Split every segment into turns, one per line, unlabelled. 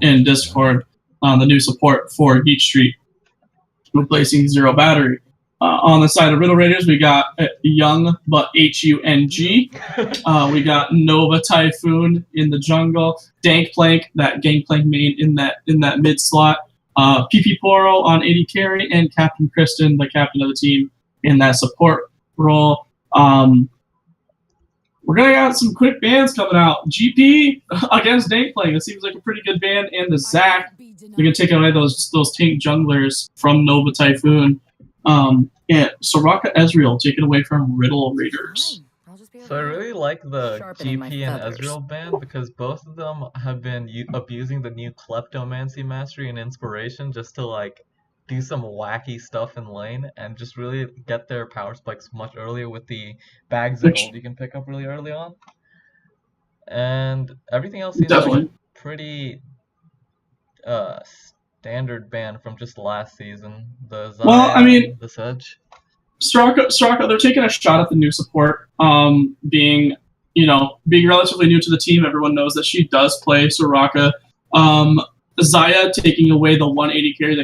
in Discord, the new support for Yeet Street, replacing Zero Battery. On the side of Riddle Raiders, we got Young but H-U-N-G. We got Nova Typhoon in the jungle, Dankplank, that Gangplank main in that mid slot, PP Poro on AD carry, and Captain Kristen, the captain of the team, in that support role. We're gonna got some quick bans coming out. GP against Dankplank. It seems like a pretty good ban, and the Zac. You're gonna take away those tank junglers from Nova Typhoon. And Soraka Ezreal taken away from Riddle Raiders.
So I really like the GP and Ezreal ban because both of them have been abusing the new Kleptomancy Mastery and Inspiration just to like do some wacky stuff in lane and just really get their power spikes much earlier with the bags of gold you can pick up really early on. And everything else seems like pretty standard ban from just last season. The Xayah, the Sedge.
Straka, they're taking a shot at the new support. Being relatively new to the team, everyone knows that she does play Soraka. Xayah taking away the 180 carry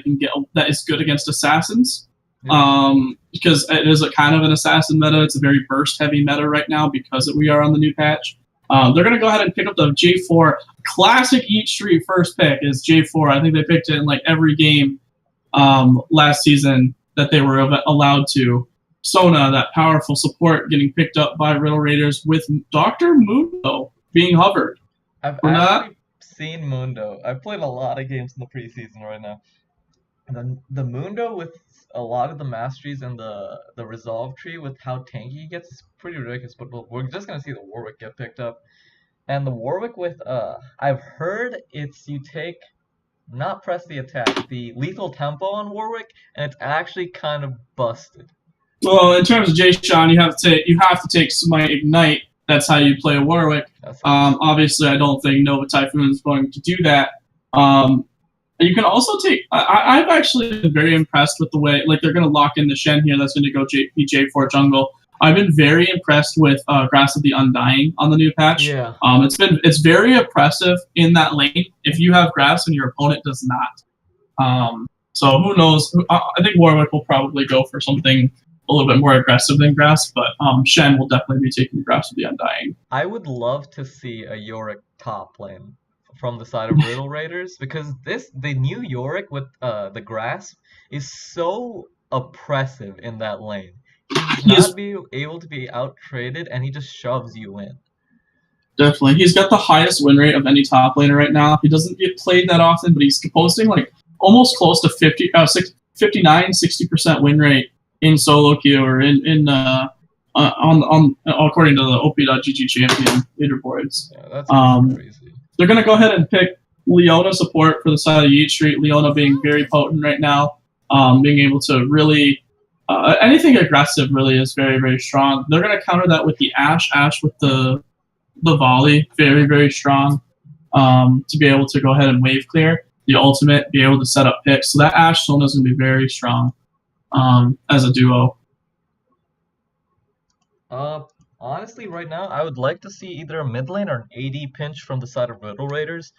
that is good against assassins. Because it is a kind of an assassin meta. It's a very burst heavy meta right now because we are on the new patch. They're going to go ahead and pick up the J4. Classic Yeet Street first pick is J4. I think they picked it in like every game last season that they were allowed to. Sona, that powerful support, getting picked up by Riddle Raiders with Dr. Mundo being hovered.
I've actually seen Mundo. I've played a lot of games in the preseason right now. And the Mundo with a lot of the masteries and the resolve tree with how tanky he gets is pretty ridiculous, but we're just going to see the Warwick get picked up. And the Warwick with, I've heard it's you take, not press the attack, the lethal tempo on Warwick, and it's actually kind of busted.
Well, in terms of Jay-Sean, you have to take Smite Ignite. That's how you play a Warwick. Obviously, I don't think Nova Typhoon is going to do that. You can also take. I've actually been very impressed with the way, like, they're going to lock in the Shen here. That's going to go J4 jungle. I've been very impressed with Grasp of the Undying on the new patch.
Yeah.
It's very oppressive in that lane if you have Grasp and your opponent does not. So who knows? I think Warwick will probably go for something a little bit more aggressive than Grasp, but Shen will definitely be taking Grasp of the Undying.
I would love to see a Yorick top lane from the side of Riddle Raiders because the new Yorick with the Grasp is so oppressive in that lane. He's not able to be out-traded, and he just shoves you in.
Definitely. He's got the highest win rate of any top laner right now. He doesn't get played that often, but he's posting like almost close to 59, 60% win rate in solo queue or according to the OP.GG champion leaderboards.
Yeah, that's crazy.
They're going to go ahead and pick Leona support for the side of Yeet Street. Leona being very potent right now, being able to really... anything aggressive really is very, very strong. They're going to counter that with the Ashe with the volley, very, very strong, to be able to go ahead and wave clear. The ultimate, be able to set up picks. So that Ashe Sona is going to be very strong as a duo.
Honestly, right now, I would like to see either a mid lane or an AD pinch from the side of Riddle Raiders.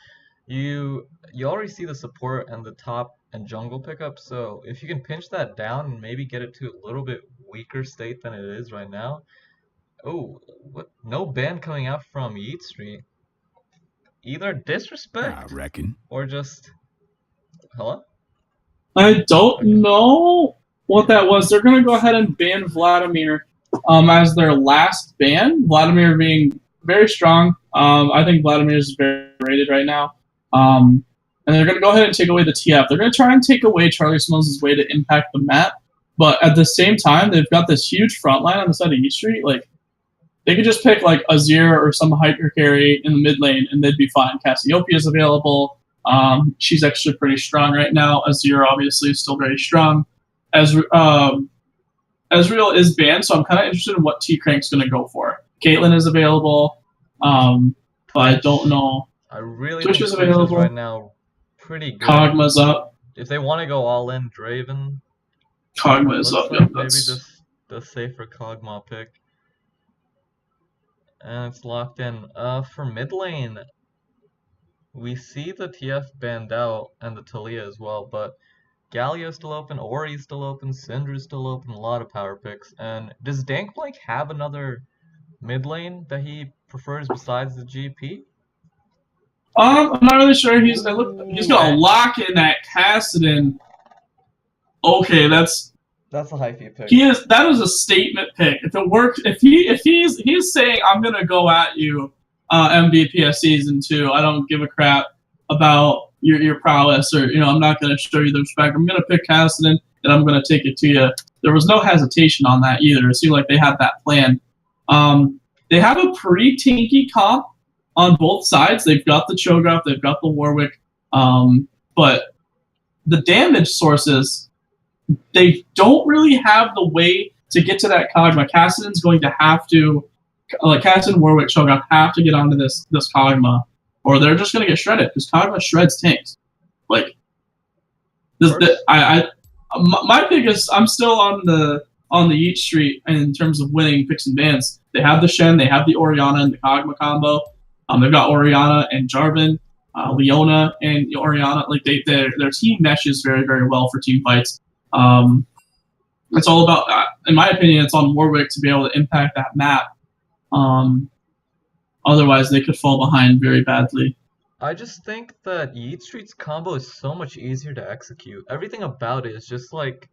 You already see the support and the top and jungle pickup, so if you can pinch that down and maybe get it to a little bit weaker state than it is right now. Oh, what? No ban coming out from Yeet Street. Either disrespect,
I reckon,
or just... Hello?
I don't know what that was. They're going to go ahead and ban Vladimir as their last ban. Vladimir being very strong. I think Vladimir is very rated right now. And they're going to go ahead and take away the TF. They're going to try and take away Charlie Smalls' way to impact the map. But at the same time, they've got this huge front line on the side of Yeet Street. Like, they could just pick like Azir or some hyper carry in the mid lane, and they'd be fine. Cassiopeia is available. She's actually pretty strong right now. Azir obviously is still very strong. Ezreal is banned, so I'm kind of interested in what T-Crank's going to go for. Caitlyn is available, but I don't know.
I really
Twitch
think
is
Twitch
available.
is right now pretty good.
Kog'Maw's up.
If they want to go all in Draven,
Kog'Maw is up.
like
Yeah,
maybe just the safer Kog'Maw pick. And it's locked in. For mid lane, we see the TF banned out and the Talia as well, but Galio's still open, Ori's still open, Syndra's still open, a lot of power picks. And does Dankblank have another mid lane that he prefers besides the GP?
I'm not really sure. He's
Ooh,
gonna lock in that Kassadin. Okay,
that's a hyphy pick.
that is a statement pick. If it works, if he's saying I'm gonna go at you, MVP of season 2. I don't give a crap about your prowess, or I'm not gonna show you the respect. I'm gonna pick Kassadin and I'm gonna take it to you. There was no hesitation on that either. It seemed like they had that plan. They have a pretty tinky comp on both sides. They've got the Cho'Gath, they've got the Warwick, but the damage sources, they don't really have the way to get to that Kog'Maw. Kassadin's going to have to, like Kassadin, Warwick, Cho'Gath have to get onto this Kog'Maw, or they're just going to get shredded because Kog'Maw shreds tanks. Like my pick is I'm still on the Yeet street in terms of winning picks and bans. They have the Shen, they have the Orianna and the Kog'Maw combo. They've got Orianna and Jarvan, Leona and Orianna. Like their team meshes very, very well for team fights. It's all about, in my opinion, it's on Warwick to be able to impact that map. Otherwise, they could fall behind very badly.
I just think that Yeet Street's combo is so much easier to execute. Everything about it is just like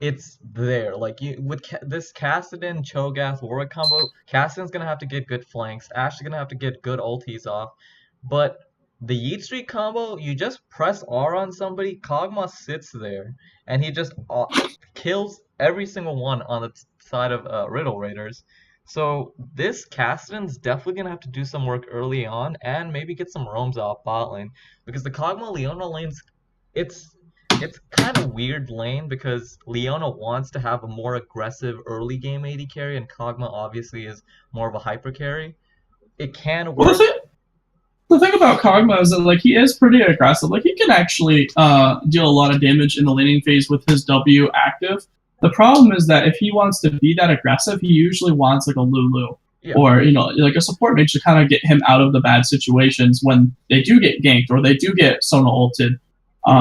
it's there. Like with this Kassadin, Cho'Gath, Warwick combo, Kassadin's gonna have to get good flanks. Ashe is gonna have to get good ultis off. But the Yeet Street combo, you just press R on somebody, Kog'Maw sits there, and he just kills every single one on the side of Riddle Raiders. So this Kassadin's definitely gonna have to do some work early on, and maybe get some roams off bot lane, because the Kog'Maw Leona lanes, it's kind of weird lane because Leona wants to have a more aggressive early game AD carry, and Kog'Maw obviously is more of a hyper carry. It can
Well,
work.
the thing about Kog'Maw is that like he is pretty aggressive. Like he can actually deal a lot of damage in the laning phase with his W active. The problem is that if he wants to be that aggressive, he usually wants like a Lulu,
Yeah.
or like a support mage to kind of get him out of the bad situations when they do get ganked or they do get Sona ulted.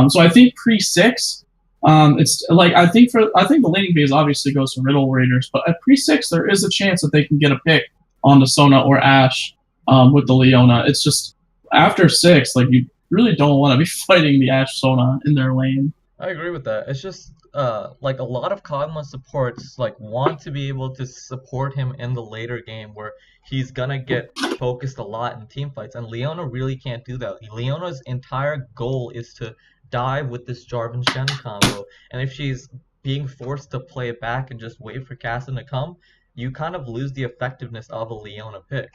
So I think pre-6, it's like I think the laning phase obviously goes to Riddle Raiders, but at pre-6 there is a chance that they can get a pick on the Sona or Ashe with the Leona. It's just after 6, like you really don't want to be fighting the Ashe Sona in their lane.
I agree with that. It's just like a lot of Kog'Maw supports like want to be able to support him in the later game where he's gonna get focused a lot in team fights, and Leona really can't do that. Leona's entire goal is to dive with this Jarvan Shen combo, and if she's being forced to play it back and just wait for Kassadin to come, you kind of lose the effectiveness of a Leona pick.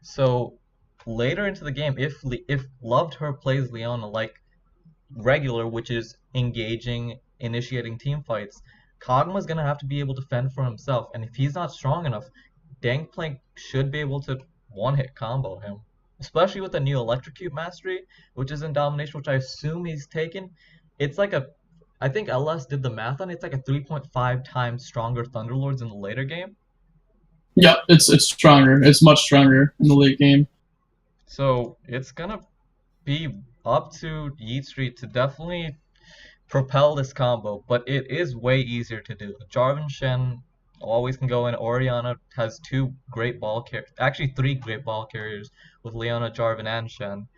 So later into the game, if Loved Her plays Leona like regular, which is engaging, initiating team fights, Kog'Maw's gonna have to be able to fend for himself, and if he's not strong enough, Gangplank should be able to one-hit combo him. Especially with the new Electrocute Mastery, which is in Domination, which I assume he's taken. It's like I think LS did the math on it, it's like a 3.5 times stronger Thunderlords in the later game.
Yep, it's stronger. It's much stronger in the late game.
So it's gonna be up to Yeet Street to definitely propel this combo, but it is way easier to do. Jarvan Shen always can go in. Orianna has two great ball carriers, actually three great ball carriers with Leona, Jarvan, and Shen.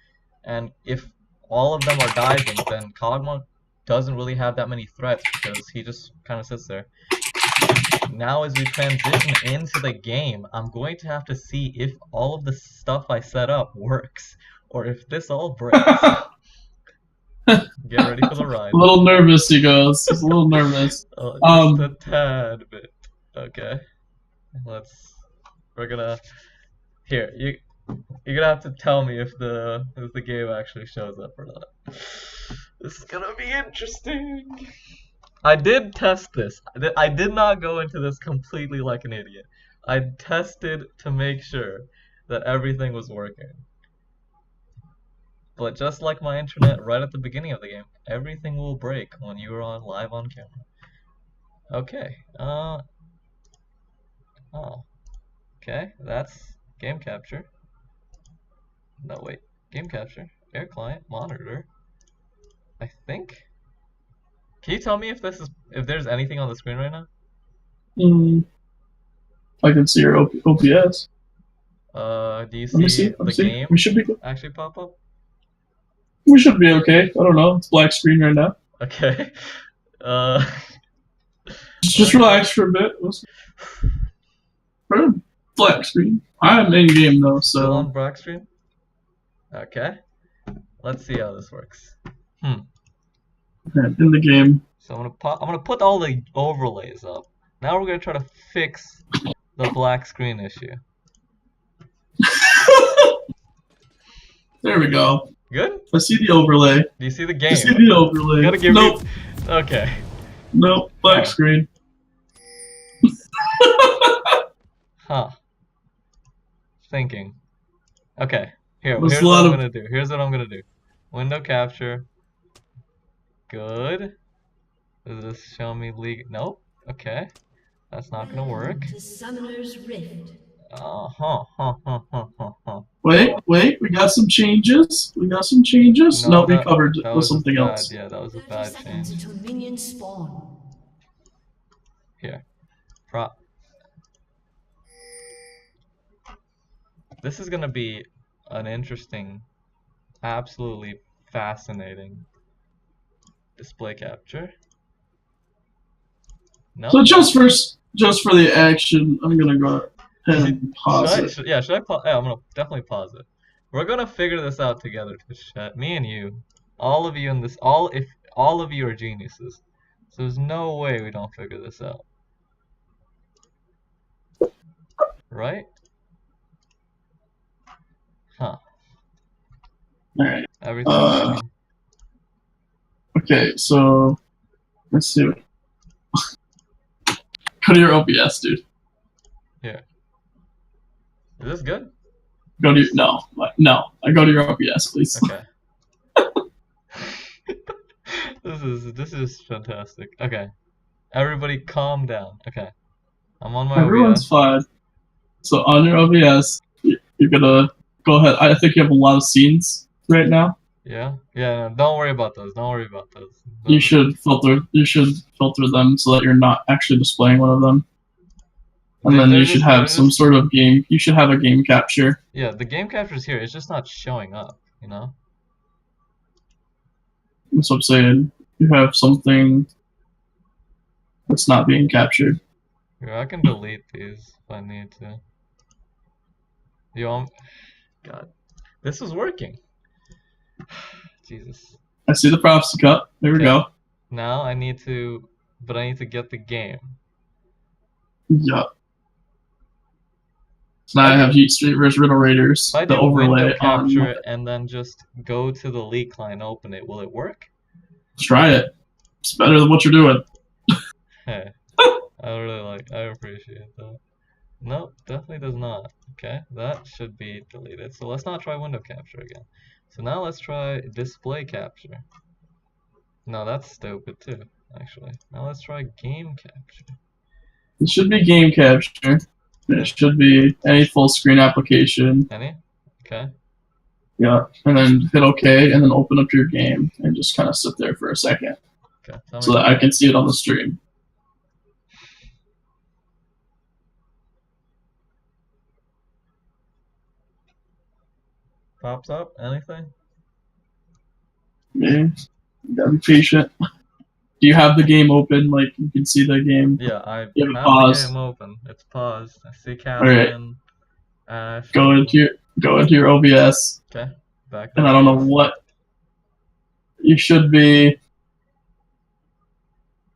And if all of them are diving, then Kog'Maw doesn't really have that many threats because he just kind of sits there. Now as we transition into the game, I'm going to have to see if all of the stuff I set up works, or if this all breaks. Get ready for the ride.
A little nervous, he goes. He's a little nervous.
Just a tad bit. Okay. We're gonna here, you're gonna have to tell me if the game actually shows up or not. This is gonna be interesting. I did test this. I did not go into this completely like an idiot. I tested to make sure that everything was working. But just like my internet right at the beginning of the game, everything will break when you are live on camera. Okay. Oh. Okay, that's game capture. No, wait. Game capture. Air client monitor. I think. Can you tell me if there's anything on the screen right now?
I can see your OBS.
Do you
Let me
see
see. Let me
the
see.
game
We should be.
actually pop up?
We should be okay. I don't know. It's black screen right now.
Okay. Uh,
Just relax for a bit. Black screen. I'm in game though,
still on
so
black screen? Okay. Let's see how this works.
in the game.
So I'm gonna put all the overlays up. Now we're gonna try to fix the black screen issue.
There we go.
Good?
I see the overlay.
Do you see the game?
I see the overlay.
You gotta give
nope.
me. Okay.
Nope. Black screen.
Huh. Thinking. Okay. Here's
There's
what I'm gonna do. Here's what I'm gonna do. Window capture. Good. Does this show me league? Nope. Okay. That's not gonna work.
To Summoner's Rift.
Wait. We got some changes. No, we covered
that
with something else.
Yeah, that was a bad change.
Until minions spawn.
Here. This is gonna be an interesting, absolutely fascinating display capture. No.
So just for the action, I'm gonna go ahead and pause it.
Should I pause? Yeah, I'm gonna definitely pause it. We're gonna figure this out together, Twitch chat. Me and you, all of you in this, all of you are geniuses. So there's no way we don't figure this out, right? Huh.
Alright.
Everything.
Okay, so let's see. Go to your OBS, dude.
Here. Is this good?
Go to your, no. I go to your OBS, please.
Okay. This is fantastic. Okay. Everybody calm down. Okay. I'm on my
Everyone's
OBS.
fine. So on your OBS, you're gonna go ahead. I think you have a lot of scenes right now.
Yeah? Yeah, no, don't worry about those. Don't worry about those.
You should filter them so that you're not actually displaying one of them. And then you should have some sort of game. You should have a game capture.
Yeah, the game capture is here. It's just not showing up, you know?
That's what I'm saying. You have something that's not being captured.
Here, I can delete these if I need to. God. This is working. Jesus.
I see the prophecy cut. There we go.
Now I need to get the game.
Yeah. So now I have Yeet Street vs Riddle Raiders.
If I do window capture and then just go to the leak client, open it, will it work?
Try it. It's better than what you're doing.
Hey, I appreciate that. Nope, definitely does not. Okay, that should be deleted. So let's not try window capture again. So now let's try display capture. No, that's stupid too, actually. Now let's try game capture.
It should be game capture. It should be any full screen application.
Any? Okay.
Yeah, and then hit OK, and then open up your game and just kind of sit there for a second.
Okay.
So that I can see it on the stream.
Pops up? Anything?
Okay. You gotta be patient. Do you have the game open? Like you can see the game?
Yeah, I have
the
game open. It's paused. I see Catherine.
Alright. Go into your OBS.
Okay. Back.
And I don't know what you should be.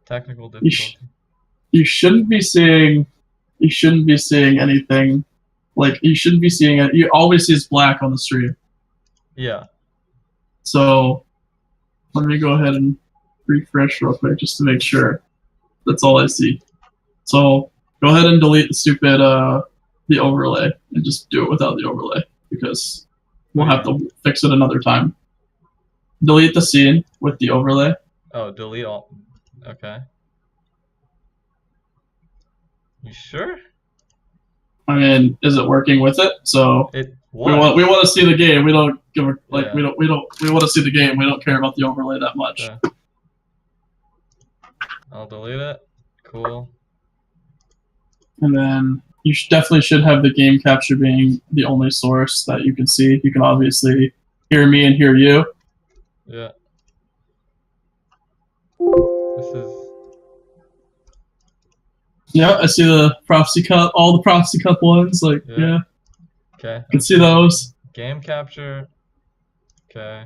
Technical difficulty.
You shouldn't be seeing. You shouldn't be seeing anything. Like you shouldn't be seeing it. You always see it's black on the stream.
Yeah.
So let me go ahead and refresh real quick just to make sure. That's all I see. So go ahead and delete the stupid the overlay and just do it without the overlay because we'll have to fix it another time. Delete the scene with the overlay.
Oh, delete all. Okay. You sure?
I mean, is it working with it? So
It
we
was.
want to see the game. We don't give a, like
Yeah.
we want to see the game. We don't care about the overlay that much.
Okay. I'll delete it. Cool.
And then you definitely should have the game capture being the only source that you can see. You can obviously hear me and hear you.
Yeah. This is.
Yeah, I see the Prophecy Cup, all the Prophecy Cup ones. Like, yeah,
Okay.
I can see those.
Game capture. Okay.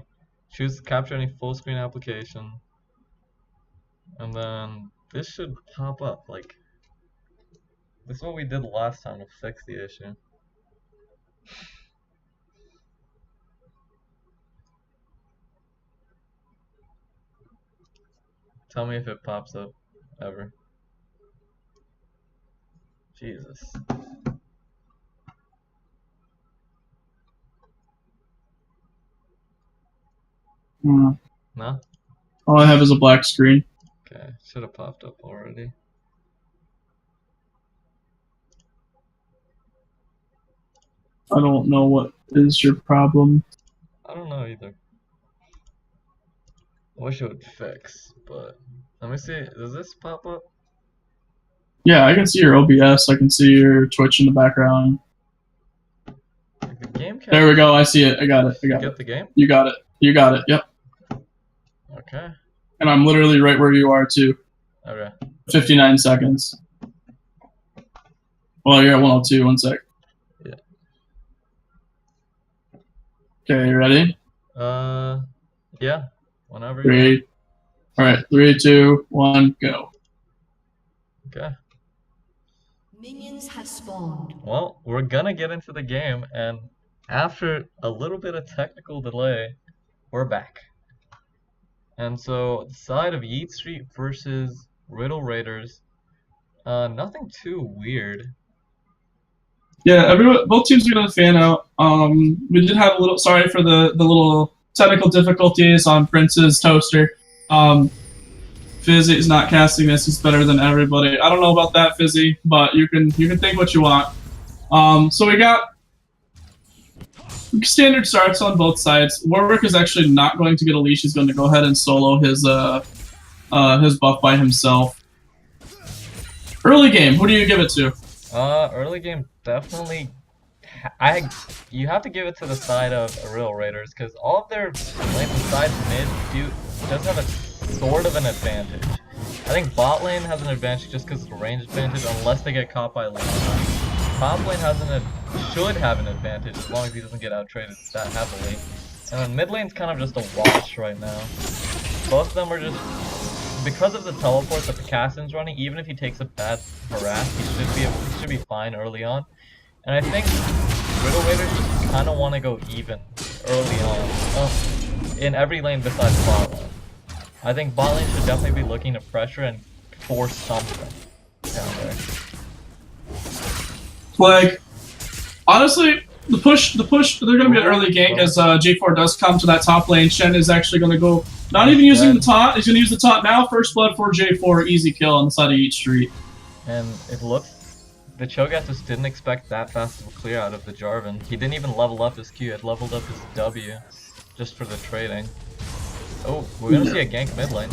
Choose capture any full screen application. And then this should pop up. Like, this is what we did last time to fix the issue. Tell me if it pops up ever. Jesus.
No? All I have is a black screen.
Okay, should have popped up already.
I don't know what is your problem.
I don't know either. I wish it would fix, but let me see. Does this pop up?
Yeah, I can see your OBS. I can see your Twitch in the background.
Like the game capture.
There we go. I see it. I got it. I got
Get
it.
the game?
You got it. You got it. Yep.
Okay.
And I'm literally right where you are too.
Okay.
59 seconds. Well, you're at 102. 1 sec.
Yeah.
Okay, you ready?
Yeah. Whenever
Three.
you're
All right. 3, 2, 1, go.
Okay.
Minions have spawned.
Well, we're gonna get into the game, and after a little bit of technical delay, we're back. And so, the side of Yeet Street versus Riddle Raiders, nothing too weird.
Yeah, both teams are going to fan out. We did have a little. Sorry for the little technical difficulties on Prince's toaster. Fizzy is not casting this. He's better than everybody. I don't know about that, Fizzy, but you can think what you want. So we got standard starts on both sides. Warwick is actually not going to get a leash. He's going to go ahead and solo his buff by himself. Early game, who do you give it to?
Early game definitely. You have to give it to the side of Riddle Raiders because all of their lanes besides mid does have a sort of an advantage. I think bot lane has an advantage just because it's a range advantage unless they get caught by lane. Top lane should have an advantage as long as he doesn't get out traded that heavily. And then mid lane's kind of just a wash right now. Both of them are just because of the teleport that the Cassin's running. Even if he takes a bad harass, he should be fine early on. And I think Riddle Raiders just kind of want to go even early on in every lane besides bot lane. I think bot lane should definitely be looking to pressure and force something down there.
Like, honestly, the push, they're going to be an early gank as J4 does come to that top lane. Shen is actually going to go, not even using the taunt, he's going to use the taunt now. First blood for J4, easy kill on the side of Yeet Street.
And it looks, the Cho'Gath just didn't expect that fast of a clear out of the Jarvan. He didn't even level up his Q, he had leveled up his W just for the trading. Oh, we're going to see a gank mid lane.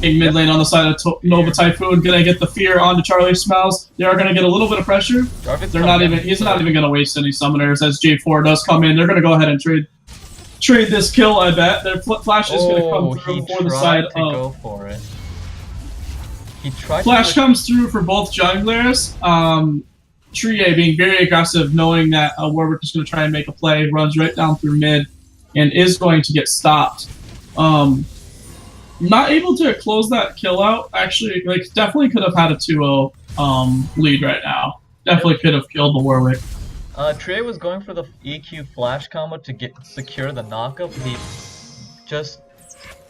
Mid lane on the side of Nova Typhoon, gonna get the fear onto Charlie Smells. They are gonna get a little bit of pressure. He's not even gonna waste any summoners as J4 does come in. They're gonna go ahead and trade this kill, I bet. Their flash is gonna come through for the side of.
Go for it. He tried
flash comes through for both junglers. Trie being very aggressive, knowing that Warwick is gonna try and make a play, runs right down through mid, and is going to get stopped. Not able to close that kill out. Actually, like definitely could have had a 2-0 lead right now. Definitely could have killed the Warwick.
Trey was going for the EQ flash combo to secure the knockup. He just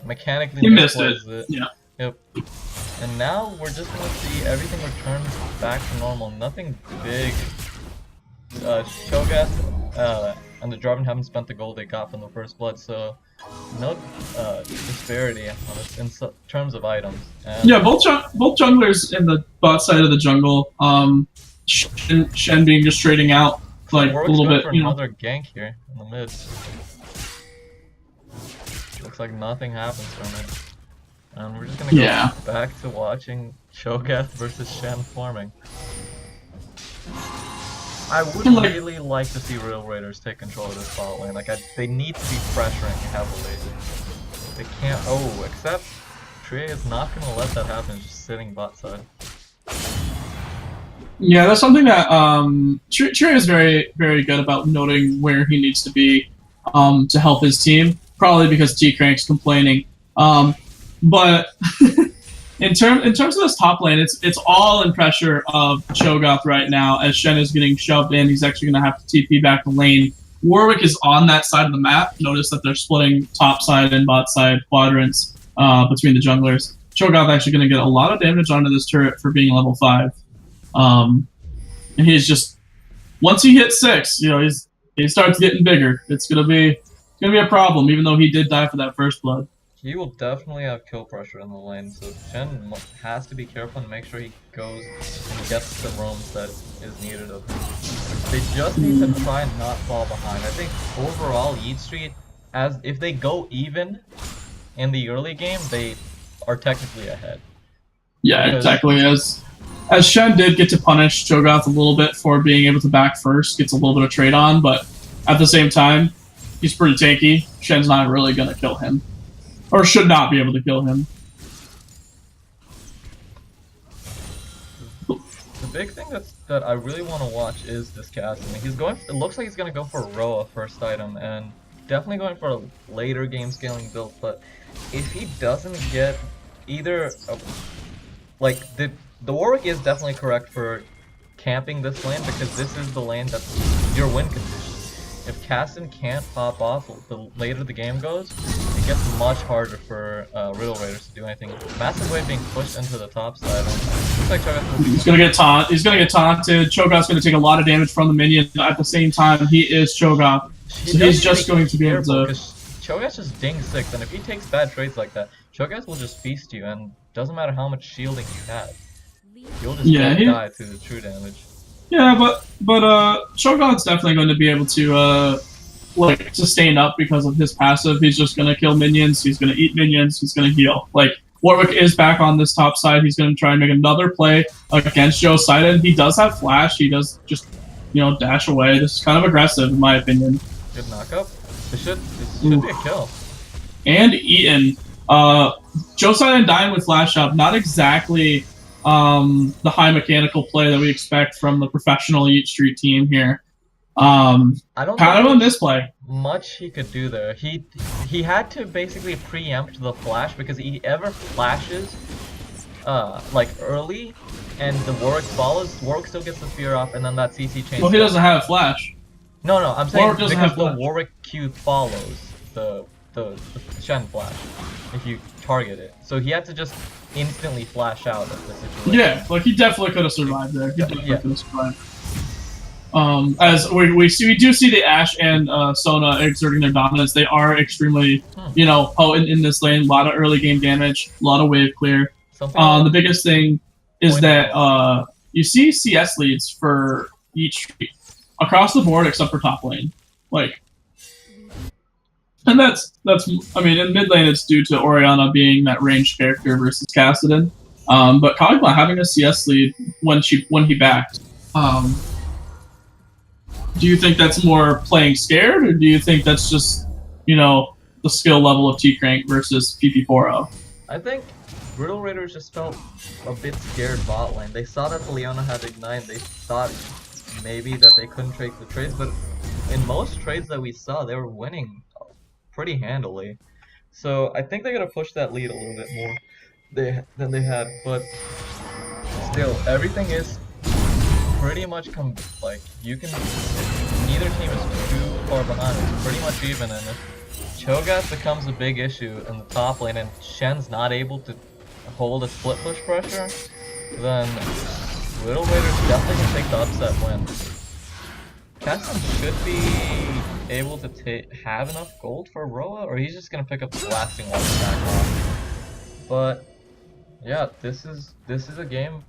mechanically
missed it. Yeah.
Yep. And now we're just gonna see everything return back to normal. Nothing big. Cho'Gath and the Jarvan haven't spent the gold they got from the first blood, so no disparity on this in terms of items. And
yeah, both junglers in the bot side of the jungle. Shen being just trading out like
Warwick's
a little
going
bit,
for
you know.
another gank here in the mid. Looks like nothing happens from it. And we're just gonna go back to watching Cho'Gath versus Shen farming. I would really like to see Riddle Raiders take control of this bot lane. Like, they need to be pressuring heavily. They can't. Oh, except Trey is not gonna let that happen. Just sitting bot side.
Yeah, that's something that Trey is very, very good about noting where he needs to be to help his team. Probably because T-Crank's complaining. But in terms of this top lane, it's all in pressure of Cho'Gath right now. As Shen is getting shoved in, he's actually going to have to TP back the lane. Warwick is on that side of the map. Notice that they're splitting top side and bot side quadrants between the junglers. Cho'Gath actually going to get a lot of damage onto this turret for being level 5. And he's just, once he hits 6, you know, he starts getting bigger. It's gonna be a problem, even though he did die for that first blood.
He will definitely have kill pressure in the lane, so Shen has to be careful and make sure he goes and gets the roams that is needed of him. They just need to try and not fall behind. I think overall Yeet Street, as if they go even in the early game, they are technically ahead.
Yeah,
Because
exactly. As Shen did get to punish Cho'Gath a little bit for being able to back first, gets a little bit of trade on, but at the same time, he's pretty tanky. Shen's not really gonna kill him. Or should not be able to kill him.
The big thing that I really want to watch is this cast. I mean, it looks like he's going to go for Roa first item, and definitely going for a later game scaling build, but if he doesn't get either... the Warwick is definitely correct for camping this lane, because this is the lane that's your win condition. If Caston can't pop off, the later the game goes, it gets much harder for Riddle Raiders to do anything. Massive wave being pushed into the top side. Looks like
He's gonna get He's gonna get taunted. Cho'Gath's gonna take a lot of damage from the minion. At the same time, he is Cho'Gath, so he's just going to be able to.
Cho'Gath just dings 6, and if he takes bad trades like that, Cho'Gath will just feast you, and doesn't matter how much shielding you have, you'll just die to the true damage.
Yeah, but Cho'Gath's definitely going to be able to sustain up because of his passive. He's just going to kill minions. He's going to eat minions. He's going to heal. Like, Warwick is back on this top side. He's going to try and make another play against Joe Sidon. He does have flash. He does just, dash away. This is kind of aggressive, in my opinion.
Good knockup. It should be a kill.
And eaten. Joe Sidon dying with flash up. Not exactly the high mechanical play that we expect from the professional Yeet Street team here.
I don't
kind of a misplay.
Much he could do there. He had to basically preempt the flash, because he ever flashes early and the Warwick follows, Warwick still gets the fear off, and then that CC changes.
Well, he doesn't have flash.
No, I'm saying
Warwick
because the Warwick Q follows the Shen flash if you target it. So he had to just instantly flash out of the situation.
Yeah, he definitely could have survived there. He definitely could have survived. As we do see the Ashe and Sona exerting their dominance. They are extremely, potent in this lane. A lot of early game damage, a lot of wave clear. The biggest thing is that you see CS leads for each across the board except for top lane. And that's in mid lane it's due to Orianna being that ranged character versus Kassadin. But Kog'Maw having a CS lead when he backed. Do you think that's more playing scared, or do you think that's just, the skill level of T-Crank versus PP4O?
I think Riddle Raiders just felt a bit scared bot lane. They saw that the Leona had Ignite, they thought maybe that they couldn't take the trades, but in most trades that we saw, they were winning pretty handily. So I think they're going to push that lead a little bit more than they had, but still, everything is pretty much neither team is too far behind. It's pretty much even, and if Cho'Gath becomes a big issue in the top lane and Shen's not able to hold a split push pressure, then Riddle Raiders definitely can take the upset win. Caston should be able to have enough gold for Roa, or he's just gonna pick up the lasting one back off. But yeah, this is a game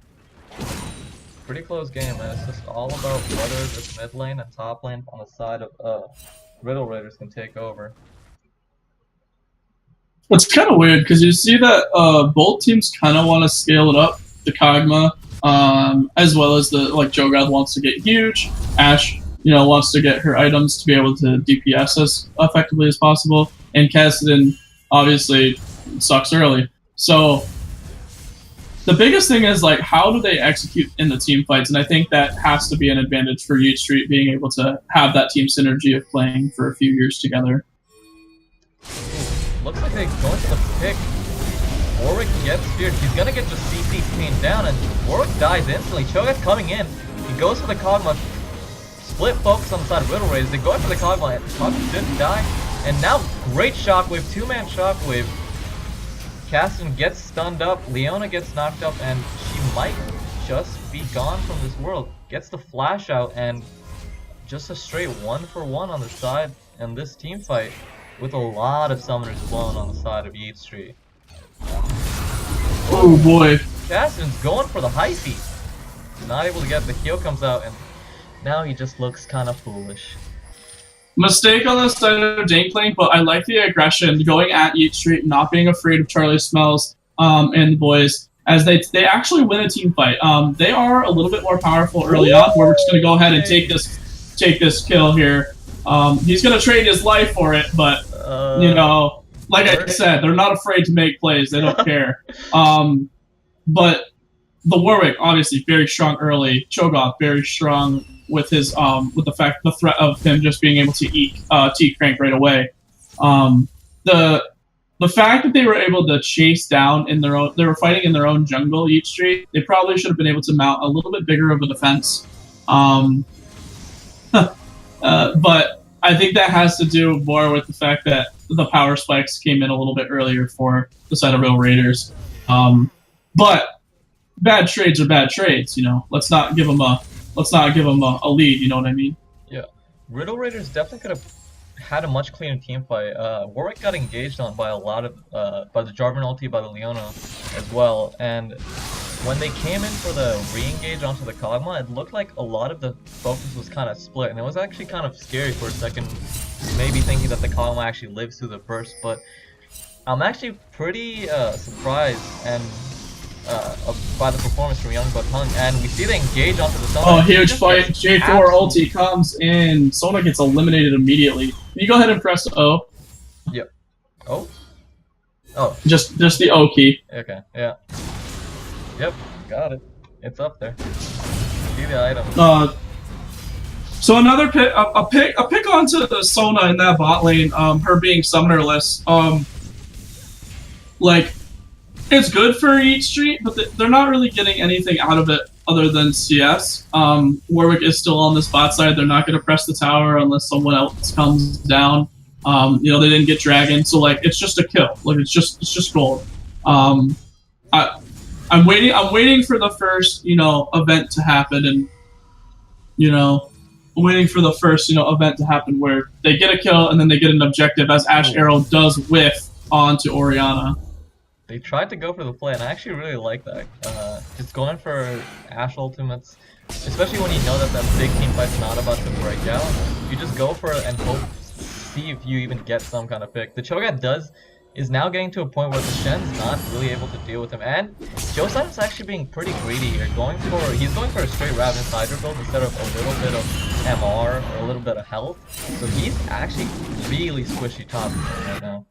pretty close game, and it's just all about whether this mid lane and top lane on the side of Riddle Raiders can take over.
It's kind of weird because you see that both teams kind of want to scale it up. The Kog'Maw, as well as the Cho'Gath wants to get huge. Ashe, wants to get her items to be able to DPS as effectively as possible, and Kassadin obviously sucks early. So the biggest thing is how do they execute in the team fights, and I think that has to be an advantage for Yeet Street being able to have that team synergy of playing for a few years together.
Looks like they're going to the pick. Warwick gets feared. He's gonna get the CC pinned down, and Warwick dies instantly. Cho'Gath coming in. He goes for the Kog'Maw. Split focus on the side of Riddle Raiders. They go in for the Kog'Maw. Kog'Maw didn't die. And now, great shockwave. Two-man shockwave. Kassadin gets stunned up. Leona gets knocked up, and she might just be gone from this world. Gets the flash out, and just a straight 1-for-1 on the side in this team fight, with a lot of summoners blown on the side of Yeet Street.
Oh boy.
Kassadin's going for the hyphy. Not able to get the heal, comes out, and now he just looks kind of foolish.
Mistake on the side of Dankling, but I like the aggression going at Yeet Street, not being afraid of Charlie Smells and the boys, as they actually win a team fight. They are a little bit more powerful early on, where we're just going to go ahead and take this kill here. He's going to trade his life for it, but, like I said, they're not afraid to make plays. They don't care. But the Warwick, obviously, very strong early. Cho'Gath, very strong with his with the threat of him just being able to eat T-Crank right away. The fact that they were able to chase down they were fighting in their own jungle, Yeet Street. They probably should have been able to mount a little bit bigger of a defense. But I think that has to do more with the fact that the power spikes came in a little bit earlier for the side of Riddle Raiders. But bad trades are bad trades, Let's not give them a lead, you know what I mean?
Yeah. Riddle Raiders definitely could have had a much cleaner team fight. Warwick got engaged on by a lot of by the Jarvan ulti, by the Leona as well, and when they came in for the re-engage onto the Kog'Maw, it looked like a lot of the focus was kind of split, and it was actually kind of scary for a second, maybe thinking that the Kog'Maw actually lives through the burst, but I'm actually pretty surprised and by the performance from Young Buck Hung, and we see they engage onto the Sona.
Oh, huge fight. J4 ulti comes in. Sona gets eliminated immediately. Can you go ahead and press O?
Yep. Oh? Oh.
Just the O key.
Okay, yeah. Yep, got it. It's up there. See the item.
So another pick, a pick onto the Sona in that bot lane. Her being summonerless. It's good for Yeet Street, but they're not really getting anything out of it other than CS. Warwick is still on this bot side. They're not going to press the tower unless someone else comes down. They didn't get Dragon, so it's just a kill. It's just gold. I'm waiting for the first, event to happen, and I'm waiting for the first, event to happen where they get a kill and then they get an objective, as Ashe Arrow does whiff onto Orianna.
They tried to go for the play, and I actually really like that. Just going for Ashe ultimates, especially when you know that big team fight's not about to break out. You just go for it and hope, see if you even get some kind of pick. The Cho'Gath is now getting to a point where the Shen's not really able to deal with him, and Joseph's actually being pretty greedy here. He's going for a straight Ravenous Hydra build instead of a little bit of MR or a little bit of health. So he's actually really squishy top right now.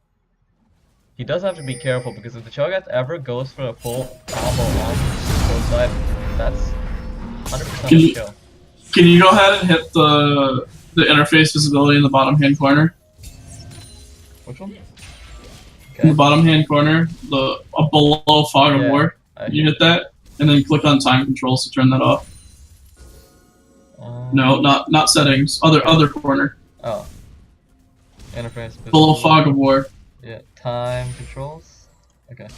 He does have to be careful, because if the Cho'Gath ever goes for a full combo on the side, that's 100% a kill.
Can you go ahead and hit the interface visibility in the bottom hand corner?
Which one? Okay.
In the bottom hand corner, below Fog of War. You hit that, and then click on time controls to turn that off. No, not settings. Other corner.
Oh. Interface visibility.
Below Fog of War.
Yeah, time controls? Okay.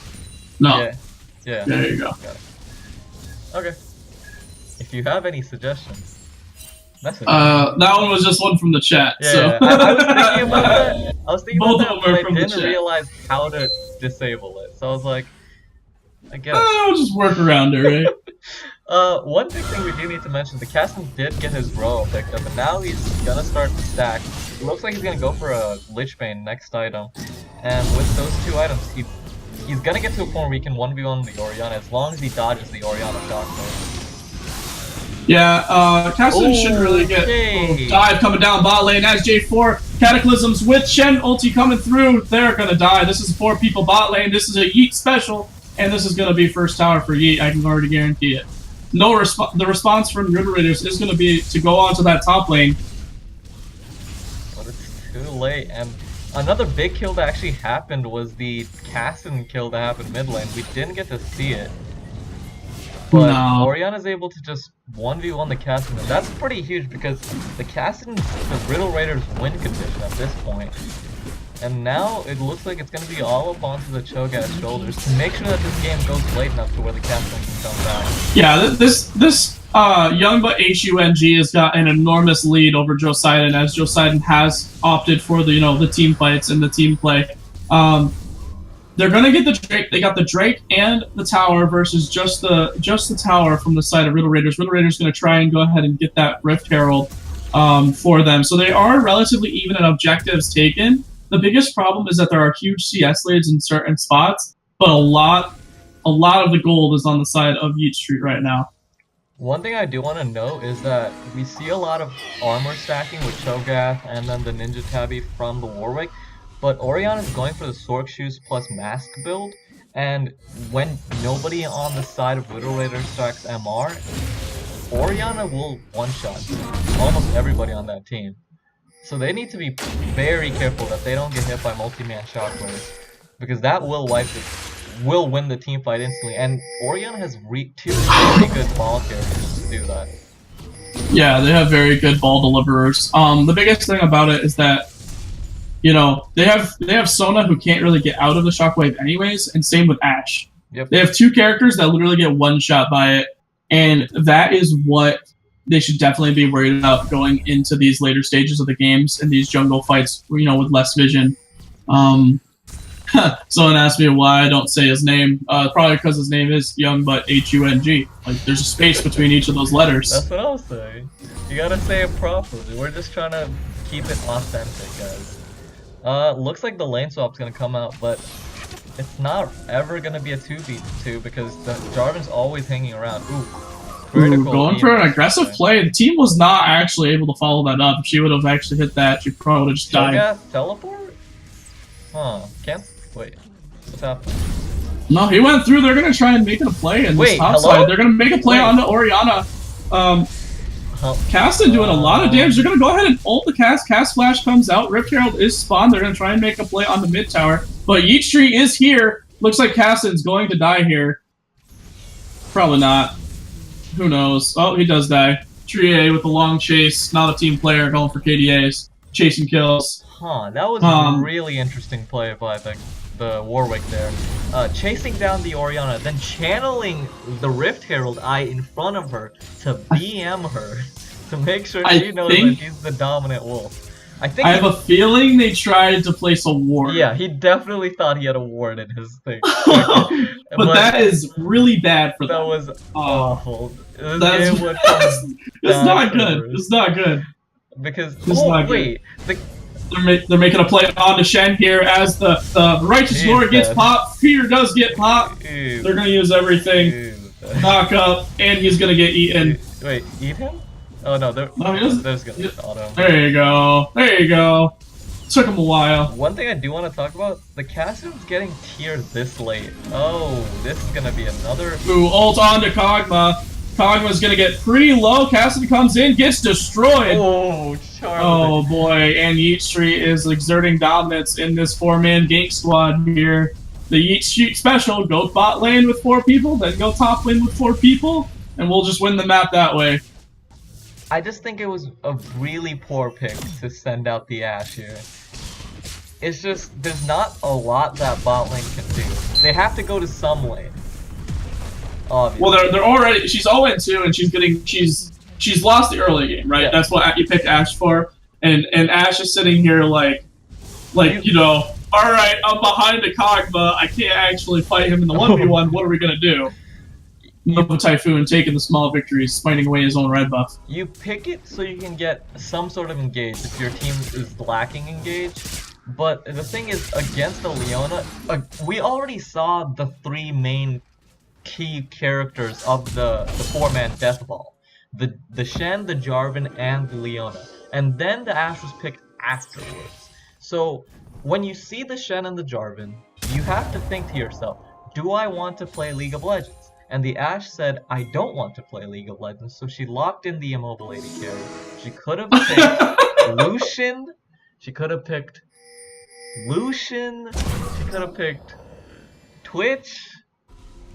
No.
Yeah.
There you go.
Got it. Okay. If you have any suggestions, message me.
That one was just one from the chat.
Yeah,
so.
yeah. I was thinking about that.
Both of
but
them are
I
from the
didn't
chat.
realize how to disable it. So I was like, I guess.
I'll just work around it, right?
One big thing we do need to mention, the Cassin did get his row picked up, and now he's gonna start to stack. It looks like he's gonna go for a Lichbane next item, and with those 2 items, he's gonna get to a point where he can 1v1 the Orianna as long as he dodges the Orianna shockwave.
Yeah, Cassin shouldn't really get dive coming down bot lane as J4 Cataclysms with Shen ulti coming through. They're gonna die. This is 4 people bot lane. This is a Yeet special, and this is gonna be first tower for Yeet. I can already guarantee it. The response from Riddle Raiders is gonna be to go onto that top lane.
But it's too late, and another big kill that actually happened was the Cassin kill that happened mid lane. We didn't get to see it. But Orianna's able to just 1v1 the Cassin, and that's pretty huge because the Cassin's the Riddle Raiders' win condition at this point. And now it looks like it's going to be all up onto the Cho'Gath's shoulders to make sure that this game goes late enough to where the Cassin can come back.
Yeah, this young but HUNG has got an enormous lead over Joseiden, as Joseiden has opted for the the team fights and the team play. They're gonna get the Drake. They got the Drake and the tower versus just the tower from the side of Riddle Raiders. Riddle Raiders gonna try and go ahead and get that Rift Herald for them. So they are relatively even in objectives taken. The biggest problem is that there are huge CS leads in certain spots, but a lot of the gold is on the side of Yeet Street right now.
One thing I do want to note is that we see a lot of armor stacking with Cho'Gath and then the Ninja Tabby from the Warwick, but Orianna is going for the Sork Shoes plus Mask build, and when nobody on the side of Riddle Raider stacks MR, Orianna will one-shot almost everybody on that team. So they need to be very careful that they don't get hit by multi-man shockwaves, because that will win the team fight instantly. And Orianna has 2 really good ball characters to do that.
Yeah, they have very good ball deliverers. The biggest thing about it is that they have Sona who can't really get out of the shockwave anyways, and same with Ashe.
Yep.
They have 2 characters that literally get one shot by it, and that is what they should definitely be worried about going into these later stages of the games and these jungle fights, with less vision. Someone asked me why I don't say his name. Probably because his name is Young but HUNG. Like, there's a space between each of those letters.
That's what I was saying. You gotta say it properly. We're just trying to keep it authentic, guys. Looks like the lane swap's gonna come out, but it's not ever gonna be a 2v2 because the Jarvan's always hanging around.
Going for an aggressive play. The team was not actually able to follow that up. If she would have actually hit that, she probably would have just died.
Cho'Gath teleport? Huh. Can't. Wait. What's happening?
No, he went through. They're going to try and make it a play in this top side. They're going to make a play onto Orianna. Cassin doing a lot of damage. They're going to go ahead and ult the cast. Cast Flash comes out. Rift Herald is spawned. They're going to try and make a play on the mid tower. But Yeet Street is here. Looks like Cassin's going to die here. Probably not. Who knows? Oh, he does die. Trier with the long chase. Not a team player, going for KDAs. Chasing kills.
Huh, that was a really interesting play by the Warwick there. Chasing down the Orianna, then channeling the Rift Herald Eye in front of her to BM her to make sure she knows that she's the dominant wolf. I have
a feeling they tried to place a ward.
Yeah, he definitely thought he had a ward in his thing.
but that is really bad for them.
That was awful.
It's not good. It's not good.
Because
wait, they're making a play onto Shen here as the Righteous Lord gets popped. Fear does get popped. They're gonna use everything. Knock up, and he's gonna get eaten.
Wait, eat him? Oh no, there's gonna auto.
There you go. There you go. Took him a while.
One thing I do want to talk about, the Cassin's getting tiered this late. Oh, this is gonna be another.
Ooh, ult onto Kog'Maw. Kog'Maw's gonna get pretty low. Cassin comes in, gets destroyed.
Oh, Charlie.
Oh boy, and Yeet Street is exerting dominance in this 4-man gank squad here. The Yeet Street special, go bot lane with 4 people, then go top lane with 4 people, and we'll just win the map that way.
I just think it was a really poor pick to send out the Ashe here. It's just, there's not a lot that bot lane can do. They have to go to some lane. Obviously. Well,
they're already, she's 0-2 and she's lost the early game, right? Yeah. That's what you picked Ashe for. And Ashe is sitting here like, alright, I'm behind the Kog'Maw, I can't actually fight him in the 1v1, what are we gonna do? Nova Typhoon taking the small victories, spiting away his own red buff.
You pick it so you can get some sort of engage if your team is lacking engage. But the thing is, against the Leona, we already saw the 3 main key characters of the 4-man death ball. The Shen, the Jarvan, and the Leona. And then the Ashe was picked afterwards. So when you see the Shen and the Jarvan, you have to think to yourself, do I want to play League of Legends? And the Ashe said, I don't want to play League of Legends, so she locked in the immobile AD carry. She could have picked Lucian, she could have picked Lucian, she could have picked Twitch,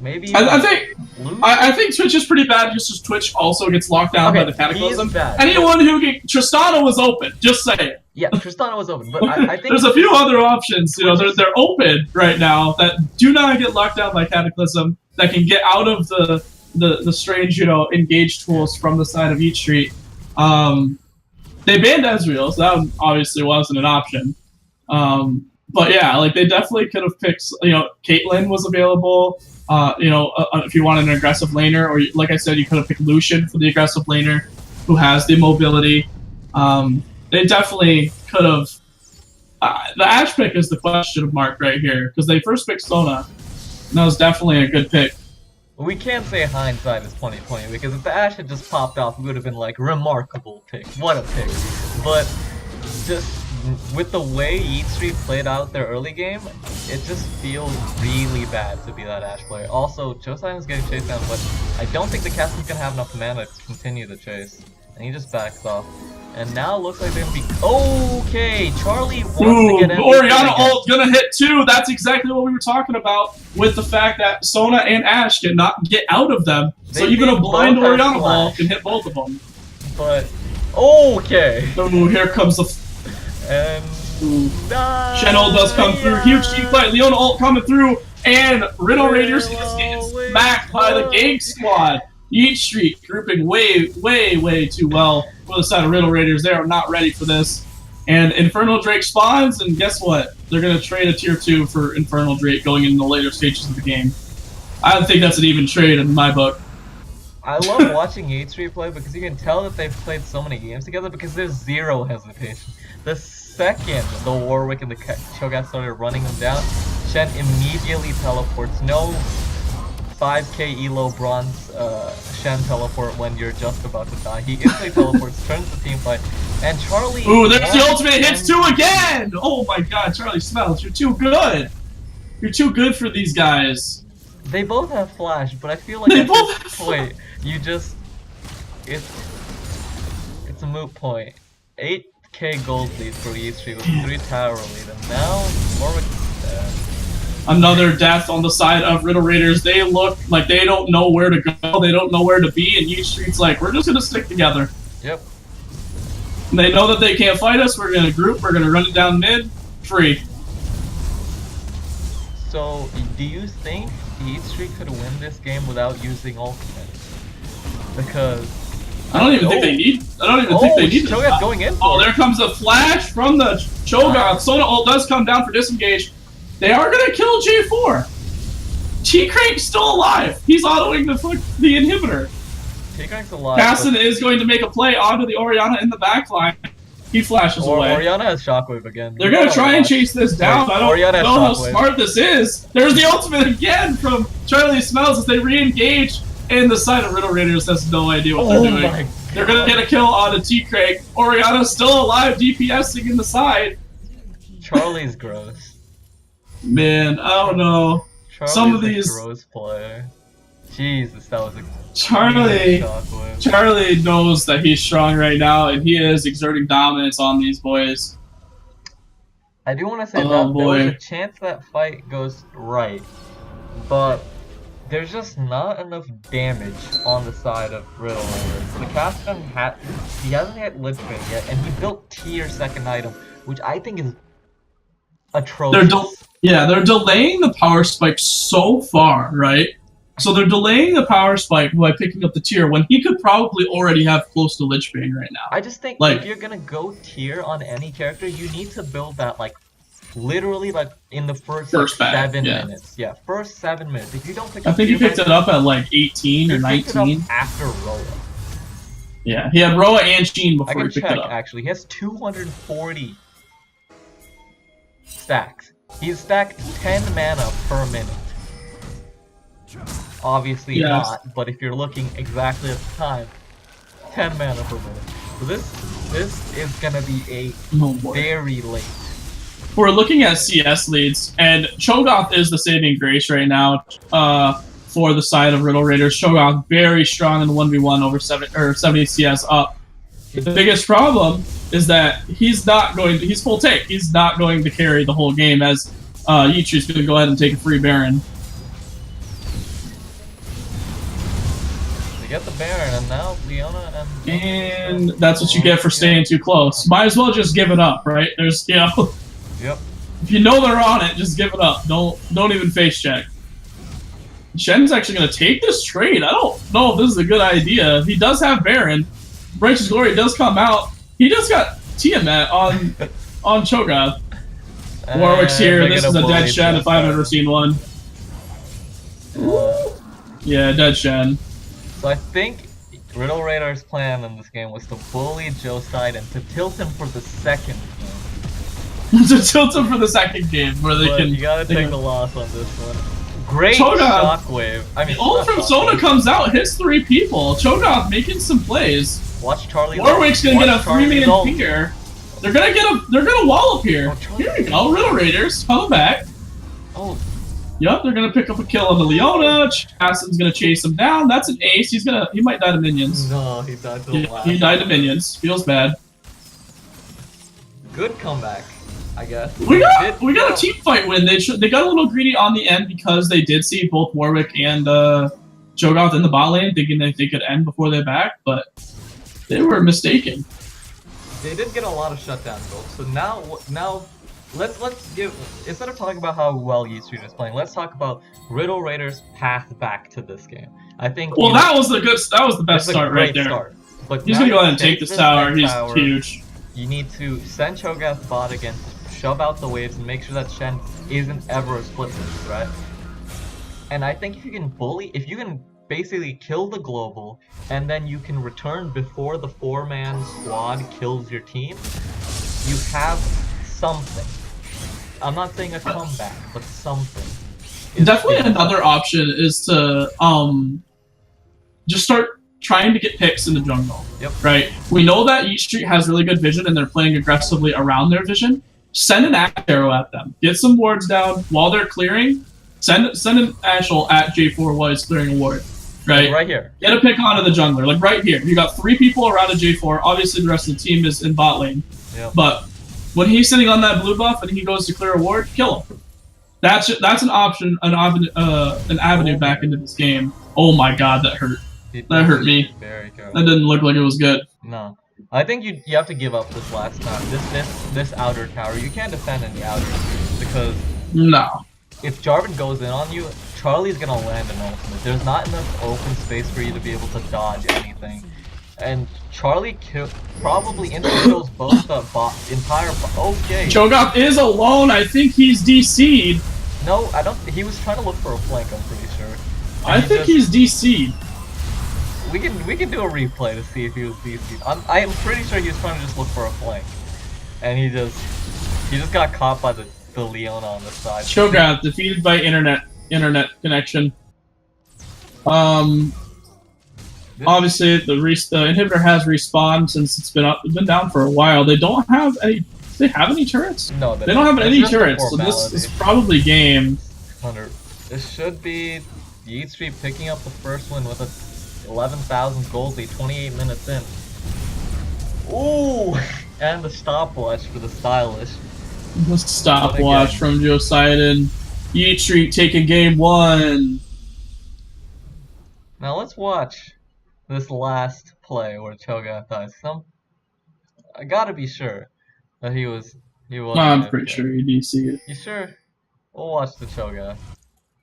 maybe
I think Twitch is pretty bad just as Twitch also gets locked down by the Cataclysm. Anyone who Tristana was open, just say it.
Yeah, Tristana was open, but I think
there's a few other options, you know, they're open right now that do not get locked down by Cataclysm, that can get out of the strange, you know, engage tools from the side of Yeet Street. They banned Ezreal, so that obviously wasn't an option. But yeah, like they definitely could have picked, you know, Caitlyn was available. You know, if you wanted an aggressive laner, or like I said, you could have picked Lucian for the aggressive laner, who has the mobility. They definitely could have. The Ashe pick is the question mark right here, because they first picked Sona, and that was definitely a good pick.
We can't say hindsight is 2020, because if the Ashe had just popped off, it would have been like, remarkable pick, what a pick. But just with the way Yeet Street played out their early game, it just feels really bad to be that Ashe player. Also, Joseon is getting chased down, but I don't think the Captain's gonna have enough mana to continue the chase. And he just backs off. And now it looks like they're gonna be okay. Charlie wants to get in.
Orianna ult gonna hit too. That's exactly what we were talking about with the fact that Sona and Ashe cannot get out of them. So even a blind Orianna ult can hit both of them.
But okay.
Ooh, here comes the.
And
Shen ult does come through. Huge team fight. Leona ult coming through, and Riddle Raiders just getting smacked by the Gank Squad. Yeet Street grouping way too well for the side of Riddle Raiders. They are not ready for this. And Infernal Drake spawns, and guess what? They're going to trade a tier 2 for Infernal Drake going in the later stages of the game. I don't think that's an even trade in my book.
I love watching Yeet Street play because you can tell that they've played so many games together because there's zero hesitation. The second the Warwick and the Cho'Gath started running them down, Shen immediately teleports. No 5k elo bronze Shen teleport when you're just about to die. He instantly teleports, turns the team fight, and Charlie.
Ooh, there's the ultimate hits too again! Oh my god, Charlie Smells, you're too good! You're too good for these guys.
They both have flash, but I feel like at this point, you just it's a moot point. 8k gold lead for Yeet Street with 3 tower lead, and now Warwick is dead.
Another death on the side of Riddle Raiders. They look like they don't know where to go. They don't know where to be. And Yeet Street's like, we're just going to stick together.
Yep.
And they know that they can't fight us. We're going to group. We're going to run it down mid. Free.
So, do you think Yeet Street could win this game without using ultimate? Because
I don't even think they need. I don't even think they need.
Cho'Gath going in.
Oh, there comes a flash from the Cho'Gath. Sona ult does come down for disengage. They are gonna kill J4. T-Crank's still alive. He's autoing the inhibitor.
T-Crank's alive.
Casson is going to make a play onto the Orianna in the backline. He flashes away.
Orianna has shockwave again.
They're gonna try and chase this down. I don't know how smart this is. There's the ultimate again from Charlie Smells as they re-engage, and the side of Riddle Raiders has no idea what they're doing. They're gonna get a kill on a T-Crank. Orianna's still alive, DPSing in the side.
Charlie's gross.
Man, I don't know. Some of these
gross player. Jesus, that was a
Charlie knows that he's strong right now, and he is exerting dominance on these boys.
I do want to say that there was a chance that fight goes right, but there's just not enough damage on the side of Riddle. The Captain he hasn't hit Lich-Bane yet, and he built tier 2nd item, which I think is atrocious.
They're delaying the power spike so far, right? So they're delaying the power spike by picking up the tier when he could probably already have close to Lich-Bane right now.
I just think if you're gonna go tier on any character, you need to build that like literally like in the first
bag,
7
yeah.
minutes. Yeah, first 7 minutes. If you don't pick
I
up
think he
gear
picked
by
it up at like 18 or
he picked it up
19.
after Roa.
Yeah, he had Roa and Sheen
I
before
can
he picked
check
it up.
actually. He has 240 stacks. He's stacked 10 mana per minute. Obviously not, but if you're looking exactly at the time, 10 mana per minute. So this is gonna be a very late.
We're looking at CS leads, and Cho'Gath is the saving grace right now for the side of Riddle Raiders. Cho'Gath very strong in the 1v1 over 70 CS up. The biggest problem is that he's not going to, he's full take. He's not going to carry the whole game, as Yeet is going to go ahead and take a free Baron.
They get the Baron, and now Leona
and that's what you get for staying too close. Might as well just give it up, right? There's, you know,
yep.
If you know they're on it, just give it up. Don't even face check. Shen's actually going to take this trade. I don't know if this is a good idea. He does have Baron. Righteous Glory does come out. He just got Tiamat on Cho'Gath. Warwick's here. This is a dead Shen if I've ever seen one. Yeah, dead Shen.
So I think Riddle Raider's plan in this game was to bully Joe Side and to tilt him for the second game.
To tilt him for the second game, where they can.
You gotta take a loss on this one. Great shockwave. I mean,
ult from Sona comes out, hits 3 people. Cho'Gath making some plays.
Watch Charlie.
Warwick's gonna get a 3-man finger. They're gonna wall up here. Here we go. Riddle Raiders coming back.
Oh.
Yep, they're gonna pick up a kill on the Leona. Chasten's gonna chase him down. That's an ace. He might die to minions.
No, he died to the last.
He died to minions. Feels bad.
Good comeback, I guess.
We got a team fight win. They got a little greedy on the end because they did see both Warwick and Cho'Gath in the bot lane, thinking that they could end before they back, but they were mistaken.
They did get a lot of shutdowns though. So now let's give, instead of talking about how well Yeet is playing, let's talk about Riddle Raiders' path back to this game. I think.
Well, that was the best start right there.
But
he's gonna go ahead and take this tower. He's huge.
You need to send Cho'Gath bot again, shove out the waves, and make sure that Shen isn't ever a split threat. And I think if you can basically kill the global, and then you can return before the 4-man squad kills your team, you have something. I'm not saying a comeback, but something.
Definitely another option is to just start trying to get picks in the jungle.
Yep. Right?
We know that Yeet Street has really good vision and they're playing aggressively around their vision. Send an axe arrow at them. Get some wards down while they're clearing. Send an ashel at J4 while he's clearing a ward. Right?
Right here.
Get a pick onto the jungler. Like right here. You got 3 people around a J4. Obviously the rest of the team is in bot lane.
Yep.
But when he's sitting on that blue buff and he goes to clear a ward, kill him. That's an option, an avenue back into this game. Oh my god, that hurt. That hurt me. That didn't look like it was good.
No. I think you have to give up this last time. This outer tower. You can't defend in the outer because if Jarvan goes in on you, Charlie's gonna land an ultimate. There's not enough open space for you to be able to dodge anything. And Charlie probably kills both the entire okay.
Cho'Gath is alone. I think he's DC'd.
No, I don't. He was trying to look for a flank. I'm pretty sure.
I think he's DC'd.
We can do a replay to see if he was DC'd. I am pretty sure he was trying to just look for a flank, and he just got caught by the Leona on the side.
Cho'Gath defeated by internet connection. Obviously the inhibitor has respawned since it's been down for a while. They don't have any. Do they have any turrets?
No,
they don't have any turrets. So this is probably game.
This should be Yeet Street picking up the first win with a 11,000 gold lead, 28 minutes in. Ooh, and the stopwatch for the stylish.
The stopwatch from Joe Sidon. Yeet Street taking game 1.
Now let's watch this last play where Cho'Gath dies. I gotta be sure that he was.
I'm pretty sure he DC'd.
You sure? We'll watch the Cho'Gath.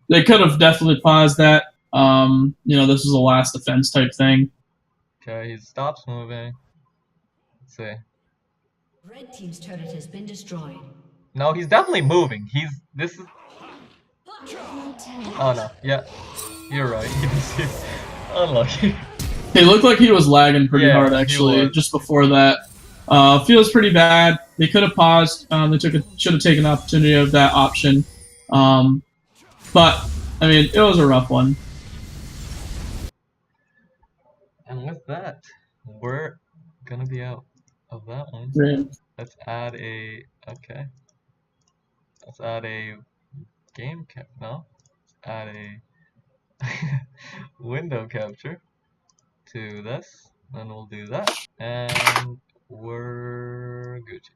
They could have definitely paused that. You know, this is a last defense type thing.
Okay, he stops moving. Let's see.
Red team's turret has been destroyed.
No, he's definitely moving. This is. Oh no, yeah, you're right. He's unlucky.
He looked like he was lagging pretty
Yeah,
hard
he
actually
was.
just before that. Feels pretty bad. They could have paused. They should have taken the opportunity of that option. But I mean, it was a rough one.
And with that, we're gonna be out of that one.
Right.
Let's add a Let's add a game cap. No, let's add a window capture to this, and we'll do that, and we're Gucci.